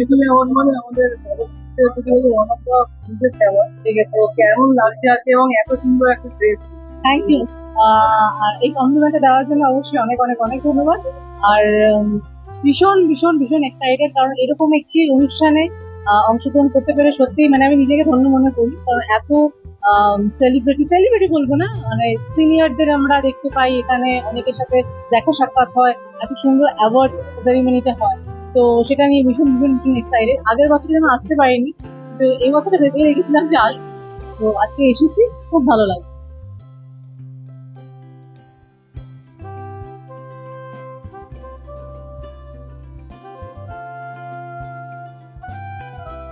তুমি আমার মানে আমাদের one of the biggest award, ঠিক আছে? ও কেমন লাগছে আছে এবং এত সুন্দর একটা ড্রেস। Thank you. আর এই কমপ্লিমেন্টটা দেওয়ার জন্য অবশ্যই অনেক অনেক অনেক ধন্যবাদ। আর ভীষণ ভীষণ ভীষণ এক্সাইটেড, কারণ এরকম একটি অনুষ্ঠানে অংশগ্রহণ করতে পেরে সত্যিই মানে আমি নিজেকে ধন্য মনে করি। কারণ এত সেলিব্রিটি বলবো না, মানে সিনিয়রদের আমরা দেখতে পাই এখানে, অনেকের সাথে দেখা সাক্ষাৎ হয়, এত সুন্দর অ্যাওয়ার্ড সেরিমনিটা হয়, তো সেটা নিয়ে ভীষণ ভীষণ ভীষণ এক্সাইটেড। আগের বছর আমি আসতে পারিনি, তো এই বছরটা ভেবে রেখেছিলাম যে আসবো, তো আজকে এসেছি, খুব ভালো লাগে।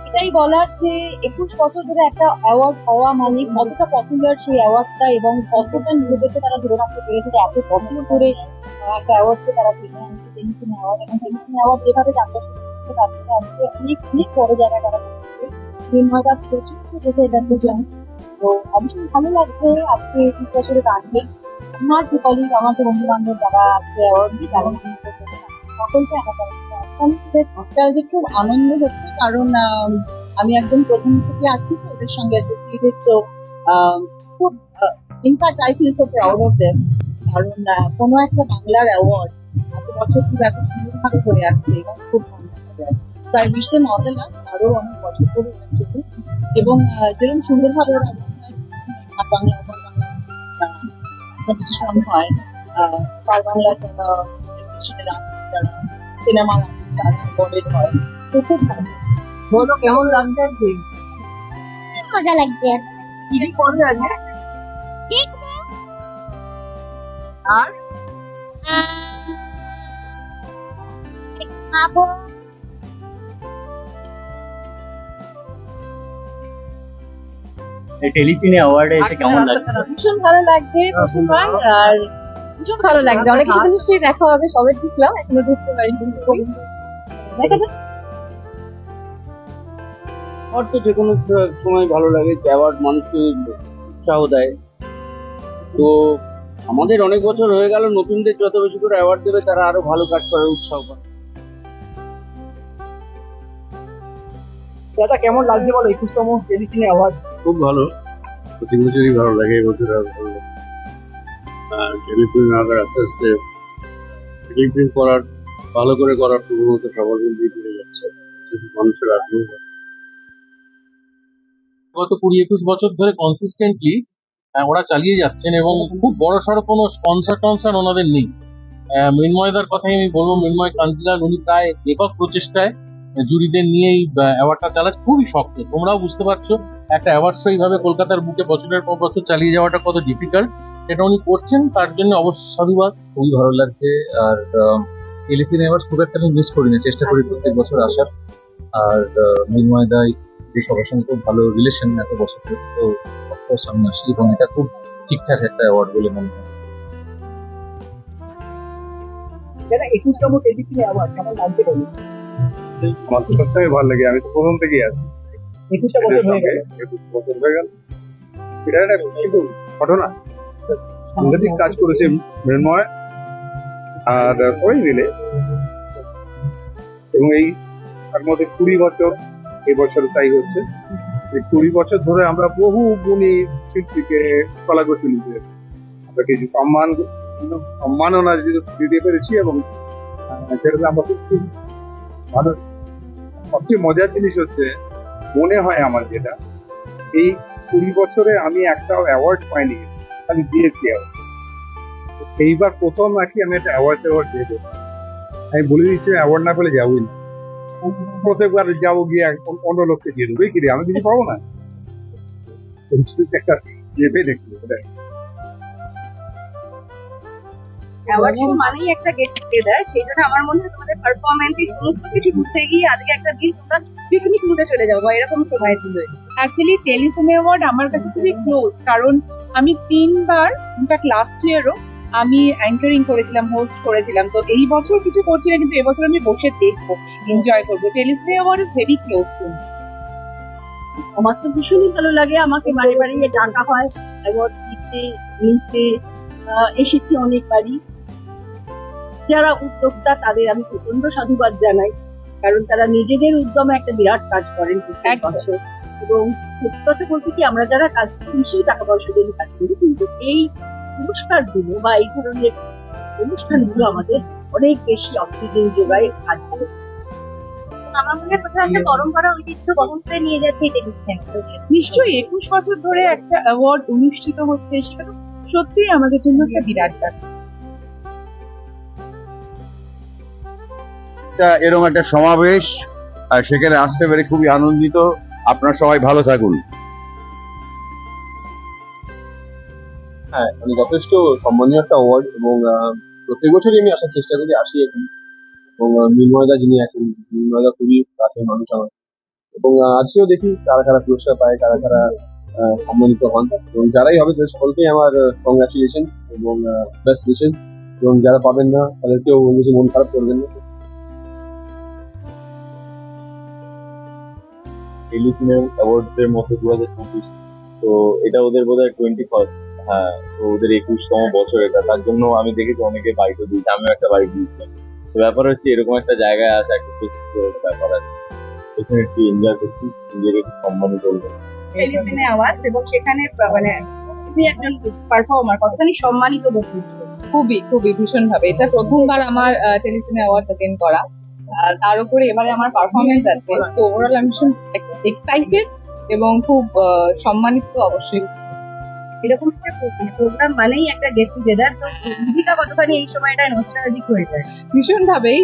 এটাই বলার যে 21 বছর ধরে একটা অ্যাওয়ার্ড হওয়া মানে কতটা পপুলার সেই অ্যাওয়ার্ডটা, এবং কতটা নিজেদেরকে তারা ধরে রাখতে পেরেছে এত বছর ধরে একটা অ্যাওয়ার্ডকে তারা কিনে আনছে। টেলিভিশন অ্যাওয়ার্ড, এবং টেলিভিশন অ্যাওয়ার্ড যেভাবে যাত্রা শুরু করছে তার থেকে আজকে অনেক অনেক বড় জায়গায় তারা পৌঁছেছে। নির্ময়দা প্রচুর করেছে এটার জন্য, তো ভীষণ ভালো লাগছে আজকে 21 বছরে দাঁড়িয়ে আমার যে কলিগ, আমার যে বন্ধু বান্ধব যারা আজকে অ্যাওয়ার্ড দিয়ে তারা সকলকে আমার খুব আনন্দ হচ্ছে, কারণ আমি একদম প্রথম থেকে আছি তো ওদের সঙ্গে অ্যাসোসিয়েটেড, সো খুব in fact I feel so proud of them, কারণ কোনো একটা বাংলার অ্যাওয়ার্ড এত বছর ধরে এত সুন্দরভাবে করে আসছে, এবং খুব so I wish them all the luck, আরো অনেক বছর ধরে ওরা চলুক, এবং যেরকম সুন্দরভাবে ওরা বাংলা কম্পিটিশন হয়, পার বাংলা যারা সিনেমা তারা বলেন হয়, তো খুব ভালো। বলো কেমন লাগছে আজকে? মজা লাগছে। কি কি করবে আজকে? আর খাবো। এই টেলিসিনে অ্যাওয়ার্ডে এসে কেমন লাগছে? ভীষণ ভালো লাগছে প্রথমবার, আর ভীষণ ভালো লাগছে। অনেক কিছু নিশ্চয়ই দেখা হবে, সবে ঢুকলাম, এখনো ঢুকতে পারিনি, দেখা যাক। আমার তো যে কোনো সময় ভালো লাগে, অ্যাওয়ার্ড মানুষকে উৎসাহ দেয়। তো আমাদের অনেক বছর হয়ে গেল, নতুনদের যত বেশি করে অ্যাওয়ার্ড দেবে তারা আরো ভালো কাজ করার উৎসাহ পায়। দাদা কেমন লাগছে বলো 21তম টেলিসিনে অ্যাওয়ার্ড? খুব ভালো, প্রতি বছরই ভালো লাগে, এবছর আরো ভালো লাগে। টেলিফিল্ম আগে আস্তে আস্তে টেলিফিল্ম করার, ভালো করে করার প্রবণতা সবার মধ্যেই বেড়ে যাচ্ছে, মানুষের আগ্রহ। গত 20-21 বছর ধরে কনসিস্টেন্টলি ওরা চালিয়ে যাচ্ছেন, এবং খুব বড় সড়ো কোনো স্পন্সর ওনাদের নেই। মৃন্ময়দার কথাই আমি বলবো, মৃন্ময় কাঞ্জিলাল উনি প্রায় একক প্রচেষ্টায় জুরিদের নিয়েই অ্যাওয়ার্ডটা চালাচ্ছে। খুবই শক্ত, তোমরাও বুঝতে পারছো একটা অ্যাওয়ার্ড শো এইভাবে কলকাতার বুকে বছরের পর বছর চালিয়ে যাওয়াটা কত ডিফিকাল্ট, সেটা উনি করছেন, তার জন্য অবশ্যই সাধুবাদ। খুবই ভালো লাগছে। আর টেলিসিনে অ্যাওয়ার্ড খুব একটা আমি মিস করি না, চেষ্টা করি প্রত্যেক বছর আসার। আর মৃন্ময়দাই যে সবার সঙ্গে খুব ভালো রিলেশন এত বছর ধরে, তো অফকোর্স আমি আসি, এবং এটা খুব ঠিকঠাক একটা অ্যাওয়ার্ড বলে মনে হয়। দাদা 21তম টেলিসিনে অ্যাওয়ার্ড কেমন লাগছে বলো? আমার তো সবসময় ভালো লাগে, আমি তো প্রথম থেকেই আছি। 21টা বছর হয়ে গেল। 21 বছর হয়ে গেল, এটা একটা কিন্তু ঘটনা। সাংঘাতিক কাজ করেছে মৃন্ময় আর সবাই মিলে, এবং এই তার মধ্যে 20 বছর, এই বছর তাই হচ্ছে। এই 20 বছর ধরে আমরা বহু গুণী শিল্পীকে, কলাকুশলীকে আমরা কিছু সম্মাননা দিতে পেরেছি, এবং সেটা আমরা খুব ভালো। সবচেয়ে মজার জিনিস হচ্ছে, মনে হয় আমার যেটা, এই 20 বছরে আমি একটা অ্যাওয়ার্ড পাইনি, খালি দিয়েছি অ্যাওয়ার্ড। এইবার প্রথম নাকি আমি একটা অ্যাওয়ার্ড দিয়ে দেবো। আমি বলে দিচ্ছি অ্যাওয়ার্ড না পেলে যাবোই না, প্রত্যেকবার যাবো গিয়ে অন্য লোককে দিয়ে দেবো, কি রে আমি কিছু পাবো না, একটা ভেবে দেখি। অ্যাওয়ার্ড শো মানেই একটা গেট টুগেদার, সেই জন্য আমার মনে হয় তোমাদের পারফরমেন্স এই সমস্ত কিছু ঘুরতে গিয়ে আজকে একটা দিন তোমরা পিকনিক মুডে চলে যাবো, এরকম সময় ছিল। অ্যাকচুয়ালি টেলিসিনে অ্যাওয়ার্ড আমার কাছে খুবই ক্লোজ, কারণ আমি 3 বার, ইনফ্যাক্ট লাস্ট ইয়ারও আমি অ্যাঙ্কারিং করেছিলাম, হোস্ট করেছিলাম। তো এই বছর কিছু করছি না, কিন্তু এবছর আমি বসে দেখবো, এনজয় করবো। Telecine award is very close to me. আমার তো ভীষণই ভালো লাগে, আমাকে বাড়ি বাড়ি ডাকা হয় অ্যাওয়ার্ড দিতে, নিতে এসেছি অনেকবারই। যারা উদ্যোক্তা তাদের আমি প্রচন্ড সাধুবাদ জানাই, কারণ তারা নিজেদের উদ্যমে একটা বিরাট কাজ করেন প্রত্যেক একদম। বছর। এবং সত্যি কথা বলতে কি, আমরা যারা কাজ করি নিশ্চয়ই টাকা পয়সা দিয়ে কাজ করি, কিন্তু এই পুরস্কারগুলো বা এই ধরনের অনুষ্ঠানগুলো আমাদের অনেক বেশি অক্সিজেন যোগায় কাজগুলো। আমার মনে হয় কোথাও একটা পরম্পরা ঐতিহ্য বহন করে নিয়ে যাচ্ছে এই টেলিভিশন। নিশ্চয়ই 21 বছর ধরে একটা অ্যাওয়ার্ড অনুষ্ঠিত হচ্ছে, সেটা তো সত্যিই আমাদের জন্য একটা বিরাট ব্যাপার। এরকম একটা সমাবেশ, আর সেখানে আসতে পেরে খুবই আনন্দিত। আপনারা সবাই ভালো থাকুন। হ্যাঁ, মানে যথেষ্ট সম্মানীয় একটা অ্যাওয়ার্ড, এবং প্রত্যেক বছরই আমি আসার চেষ্টা করি, আসি এখন। এবং মৃন্ময়দা যিনি আছেন, মৃন্ময়দা খুবই কাছের মানুষ আমার, এবং আজকেও দেখি কারা কারা পুরস্কার পায়, কারা কারা সম্মানিত হন, এবং যারাই হবে তাদের সকলকেই আমার কংগ্রাচুলেশন এবং বেস্ট উইশেস। এবং যারা পাবেন না তাদেরকেও কিছু মন খারাপ করবেন না। টেলিফিল্ম অ্যাওয়ার্ডস এর মধ্যে 2025, তো এটা ওদের বোধহয় 21st। হ্যাঁ, তো ওদের 21তম বছর এটা, তার জন্য আমি দেখেছি অনেকে বাইকও দিয়েছে, আমিও একটা বাইক দিয়েছি। তো ব্যাপার হচ্ছে এরকম একটা জায়গায় আছে, একটা ব্যাপার আছে, এখানে একটু এনজয় করছি, নিজেকে একটু সম্মানিত করবো। টেলিভিশনে আওয়াজ, এবং সেখানে মানে তুমি একজন পারফর্মার, কতখানি সম্মানিত বোধ করছো? খুবই খুবই ভীষণ ভাবে, এটা প্রথমবার আমার টেলিভিশনে অ্যাওয়ার্ডস অ্যাটেন্ড করা। তার উপরে এবারে আমার পারফরমেন্স আছে, তো ওভারঅল আমি ভীষণ এক্সাইটেড এবং খুব সম্মানিত অবশ্যই। এরকম একটা প্রোগ্রাম মানেই একটা গেট টুগেদার, তো ভূমিকা কতখানি এই সময়টা নস্টালজিক হয়ে যায়? ভীষণ ভাবেই।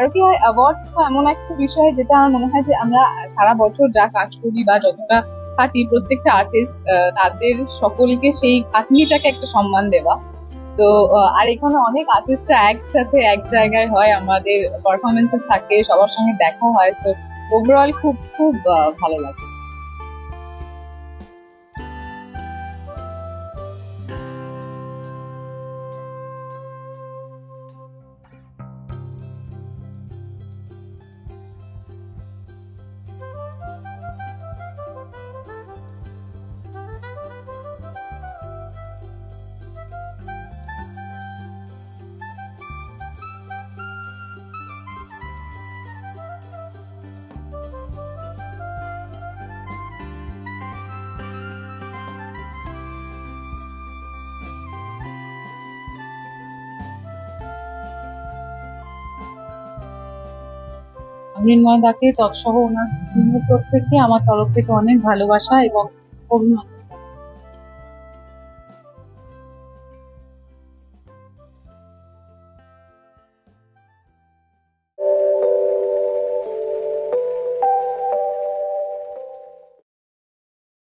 আর কি হয়, অ্যাওয়ার্ড তো এমন একটা বিষয় যেটা আমার মনে হয় যে আমরা সারা বছর যা কাজ করি বা যতটা খাটি, প্রত্যেকটা আর্টিস্ট তাদের সকলকে সেই খাটনিটাকে একটা সম্মান দেওয়া। তো আর এখানে অনেক আর্টিস্টরা একসাথে এক জায়গায় হয়, আমাদের পারফরমেন্সেস থাকে, সবার সঙ্গে দেখা হয়, সো ওভারঅল খুব খুব ভালো লাগে। মৃন্ময় দাকে তৎসহ ওনার টিমের প্রত্যেককে আমার তরফ থেকে অনেক ভালোবাসা এবং অভিনন্দন।